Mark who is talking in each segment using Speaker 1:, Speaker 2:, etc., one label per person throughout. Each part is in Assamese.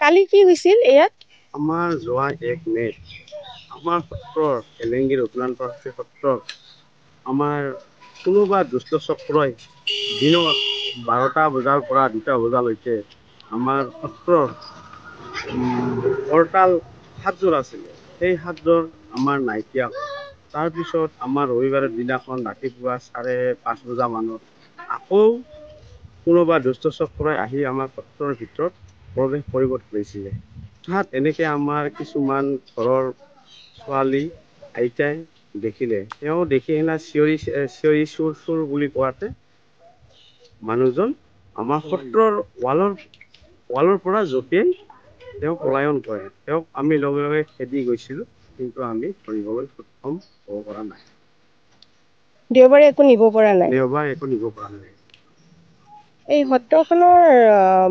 Speaker 1: কালি কি হৈছিল ইয়াত?
Speaker 2: আমাৰ যোৱা 1 মে'ত আমাৰ সত্ৰৰ এলেংগিৰ উত্তৰায়ণ প্ৰাকৃতিক সত্ৰৰ আমাৰ কোনোবা দুষ্ট চক্ৰই দিনৰ 12টা বজাৰ পৰা 2টা বজালৈকে আমাৰ সত্ৰৰ হৰতাল 7যোৰ আছিলে। সেই 7যোৰ আমাৰ নাইকিয়া হ'ল। তাৰপিছত আমাৰ ৰবিবাৰৰ দিনাখন ৰাতিপুৱা 5:30 বজামানত আকৌ কোনোবা দুষ্ট চক্ৰই আহি আমাৰ সত্ৰৰ ভিতৰত প্ৰৱেশ কৰিব ধৰিছিলে। তাত এনেকৈ আমাৰ কিছুমান ঘৰৰ ছোৱালী আইতাই দেখিলে। তেওঁ দেখি কিনে চিঞৰি চোৰ বুলি কোৱাতে মানুহজন আমাৰ সত্ৰৰ ৱালৰ পৰা জঁপিয়াই তেওঁ পলায়ন কৰে। তেওঁক আমি লগে লগে খেদি গৈছিলোঁ, কিন্তু আমি ধৰিবলৈ সক্ষম হ'ব পৰা নাই।
Speaker 1: দেওবাৰে একো নিব পৰা নাই।
Speaker 2: দেওবাৰে একো নিব পৰা নাই।
Speaker 1: এই সত্ৰখনৰ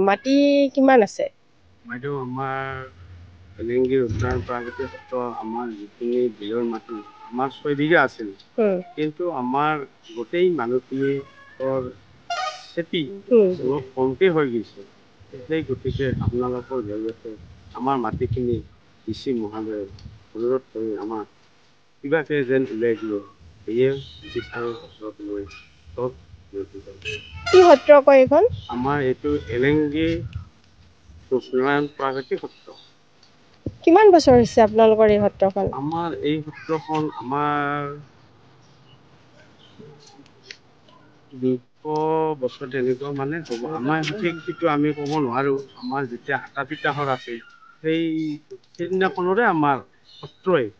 Speaker 1: মাটি কিমান আছে?
Speaker 2: বাইদেউ, আমাৰ এলেংগিৰ উত্তৰায়ণ প্ৰাকৃতিক সত্ৰ আমাৰ যিখিনি বিলৰ মাটি আমাৰ 6 বিঘা আছিল। কিন্তু আমাৰ গোটেই মানুহখিনিৰ খেতি অলপ কমকৈ হৈ গৈছে। সেই গতিকে আপোনালোকৰ জৰিয়তে আমাৰ মাটিখিনি DC মহোদয়ে অনুৰোধ কৰি আমাৰ কিবাকে যেন উলিয়াই দিব, সেয়ে বিচাৰৰ ওচৰত লৈ চব
Speaker 1: কি সত্ৰ কয় এইখন?
Speaker 2: আমাৰ এইটো এলেংগি উত্তৰায়ণ প্ৰাকৃতিক সত্ৰ।
Speaker 1: কিমান বছৰ হৈছে আপোনালোকৰ এই সত্ৰখন?
Speaker 2: আমাৰ এই সত্ৰখন আমাৰ 200 বছৰ তেনেকুৱা মানে হ'ব। আমাৰ সঠিকটো আমি ক'ব নোৱাৰোঁ। আমাৰ যেতিয়া আটা পিতাহৰ আছিল সেইদিনাখনৰে আমাৰ সত্ৰই।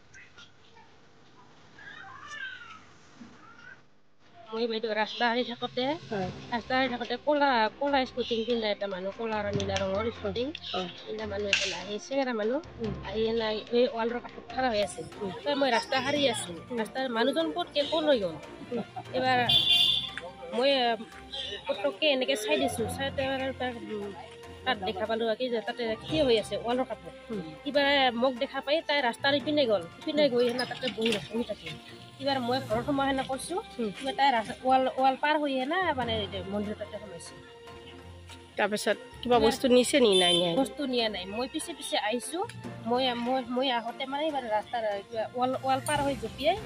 Speaker 3: মই বাইদেউ ৰাস্তা আৰি থাকোঁতে ক'লা স্কুটিং পিন্ধা এটা মানুহ, ক'লা আৰু নীলা ৰঙৰ স্কুটিং পিন্ধা মানুহ এটা আহি চেঙেৰা মানুহ আহি এই ৱালৰ কাষত খাৰা হৈ আছিল। মই ৰাস্তা সাৰি আছোঁ, ৰাস্তাৰ মানুহজন ক'ত লৈ গ'ল। এবাৰ মই পটককৈ এনেকৈ চাই দিছোঁ, চাইতে তাত দেখা পালোঁ কি যে তাতে থিয় হৈ আছে ৱালৰ কাষত। কিবা মোক দেখা পাই তাই ৰাস্তাৰ ইপিনে গ'ল, ইপিনে গৈ সেনা তাতে বহি থাকিল। কিবা মই ঘৰত সোমাই সেনা কৰিছোঁ, কিবা তাই ৱাল পাৰ হৈ না মানে মন্দিৰ তাতে সোমাইছোঁ।
Speaker 1: তাৰপিছত কিবা বস্তু নিছে নি? নাই নিয়া?
Speaker 3: বস্তু নিয়া নাই। মই পিছে পিছে আহিছোঁ। মই আহোঁতে মানে এইবাৰ ৰাস্তাৰ ৱাল পাৰ হৈ জঁপিয়াই